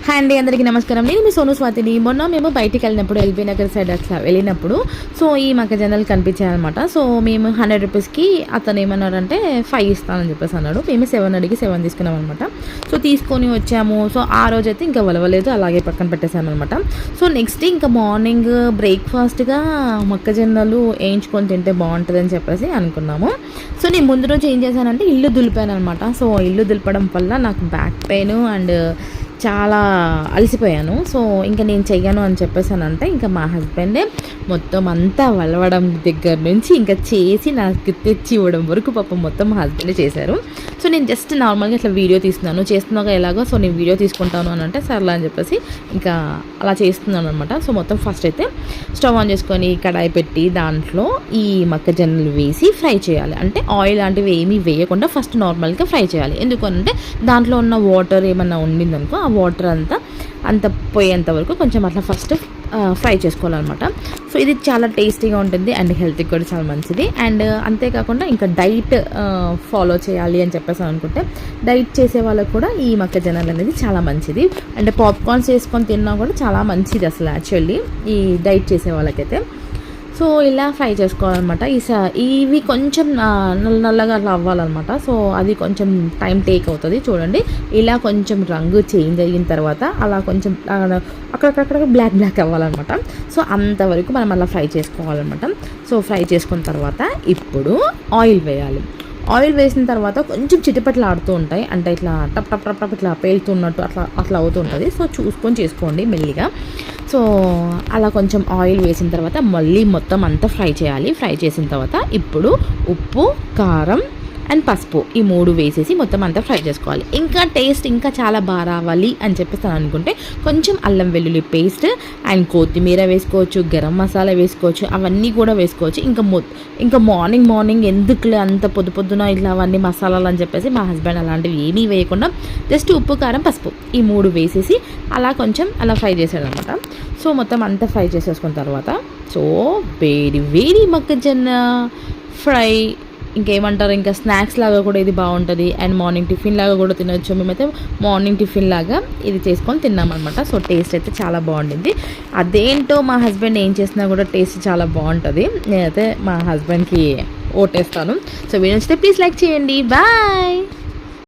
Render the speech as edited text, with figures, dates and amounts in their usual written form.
Hi అండి, అందరికీ నమస్కారం. నేను మీ సోను స్వాతిని. మొన్న మేము బయటికి వెళ్ళినప్పుడు ఎల్బీ నగర్ సైడ్ అట్లా వెళ్ళినప్పుడు ఈ మొక్కజొన్నలు కనిపించాయన్నమాట. మేము 100 రూపీస్కి అతను ఏమన్నాడంటే 5 ఇస్తానని చెప్పేసి అన్నాడు. మేము 7 అడిగి 7 తీసుకున్నాం అనమాట. తీసుకొని వచ్చాము. ఆ రోజైతే ఇంకా వలవలేదు, అలాగే పక్కన పెట్టేసామన్నమాట. నెక్స్ట్ డే ఇంకా మార్నింగ్ బ్రేక్ఫాస్ట్గా మొక్కజొన్నలు వేయించుకొని తింటే బాగుంటుందని చెప్పేసి అనుకున్నాము. నేను ముందు రోజు ఏం చేశానంటే ఇల్లు దులిపాను అనమాట. ఇల్లు దులపడం వల్ల నాకు బ్యాక్ పెయిన్ అండ్ చాలా అలసిపోయాను. ఇంకా నేను చెయ్యను అని చెప్పేసానంటే ఇంకా మా హస్బెండే మొత్తం అంతా వలవడం దగ్గర నుంచి ఇంకా చేసి నాకు తెచ్చి ఇవ్వడం వరకు పాపం మొత్తం మా హస్బెండే చేశారు. నేను జస్ట్ నార్మల్గా ఇట్లా వీడియో తీస్తున్నాను, చేస్తున్నాగా ఎలాగో నేను వీడియో తీసుకుంటాను అని అంటే సర్లే అని చెప్పేసి ఇంకా అలా చేస్తున్నాను అనమాట. మొత్తం ఫస్ట్ అయితే స్టవ్ ఆన్ చేసుకొని కడాయి పెట్టి దాంట్లో ఈ మొక్కజొన్నలు వేసి ఫ్రై చేయాలి. అంటే ఆయిల్ లాంటివి ఏమీ వేయకుండా ఫస్ట్ నార్మల్గా ఫ్రై చేయాలి. ఎందుకంటే దాంట్లో ఉన్న వాటర్ ఏమన్నా ఉండిందనుకో ఆ వాటర్ అంత పోయేంత వరకు కొంచెం అట్లా ఫస్ట్ ఫ్రై చేసుకోవాలన్నమాట. ఇది చాలా టేస్టీగా ఉంటుంది అండ్ హెల్త్కి కూడా చాలా మంచిది. అండ్ అంతేకాకుండా ఇంకా డైట్ ఫాలో చేయాలి అని చెప్పేసి అనుకుంటే డైట్ చేసే వాళ్ళకు కూడా ఈ మొక్కజొన్నలు అనేది చాలా మంచిది. అంటే పాప్కార్న్స్ వేసుకొని తిన్నా కూడా చాలా మంచిది అసలు యాక్చువల్లీ ఈ డైట్ చేసే వాళ్ళకైతే. ఇలా ఫ్రై చేసుకోవాలన్నమాట. ఇవి కొంచెం నల్లగా అట్లా అవ్వాలన్నమాట. అది కొంచెం టైం టేక్ అవుతుంది. చూడండి, ఇలా కొంచెం రంగు చేంజ్ అయిన తర్వాత అలా కొంచెం అక్కడక్కడ బ్లాక్ అవ్వాలన్నమాట. అంతవరకు మనం అలా ఫ్రై చేసుకోవాలన్నమాట. ఫ్రై చేసుకున్న తర్వాత ఇప్పుడు ఆయిల్ వేయాలి. ఆయిల్ వేసిన తర్వాత కొంచెం చిటిపట్లు ఆడుతూ ఉంటాయి, అంటే ఇట్లా టప్ టప్ టప్ టప్ ఇట్లా పేలుతున్నట్టు అట్లా అవుతూ ఉంటుంది. చూసుకొని చేసుకోండి మెల్లిగా. అలా కొంచెం ఆయిల్ వేసిన తర్వాత మళ్ళీ మొత్తం అంతా ఫ్రై చేయాలి. ఫ్రై చేసిన తర్వాత ఇప్పుడు ఉప్పు, కారం అండ్ పసుపు ఈ 3 వేసేసి మొత్తం అంతా ఫ్రై చేసుకోవాలి. ఇంకా టేస్ట్ ఇంకా చాలా బాగా రావాలి అని చెప్పేసి అనుకుంటే కొంచెం అల్లం వెల్లుల్లి పేస్ట్ అండ్ కొత్తిమీర వేసుకోవచ్చు, గరం మసాలా వేసుకోవచ్చు, అవన్నీ కూడా వేసుకోవచ్చు. ఇంకా మార్నింగ్ ఎందుకులే అంత పొద్దున ఇట్లా అవన్నీ మసాలాలు అని చెప్పేసి మా హస్బెండ్ అలాంటివి ఏమీ వేయకుండా జస్ట్ ఉప్పు, కారం, పసుపు ఈ 3 వేసేసి అలా కొంచెం అలా ఫ్రై చేసాడు అనమాట. మొత్తం అంతా ఫ్రై చేసేసుకున్న తర్వాత వేడి మొక్కజొన్న ఫ్రై ఇంకేమంటారు, ఇంకా స్నాక్స్ లాగా కూడా ఇది బాగుంటుంది అండ్ మార్నింగ్ టిఫిన్ లాగా కూడా తినొచ్చు. మేమైతే మార్నింగ్ టిఫిన్ లాగా ఇది చేసుకొని తిన్నామన్నమాట. టేస్ట్ అయితే చాలా బాగుంటుంది. అదేంటో మా హస్బెండ్ ఏం చేసినా కూడా టేస్ట్ చాలా బాగుంటుంది. నేనైతే మా హస్బెండ్కి ఓటేస్తాను. వీడియో నచ్చితే ప్లీజ్ లైక్ చేయండి. బాయ్.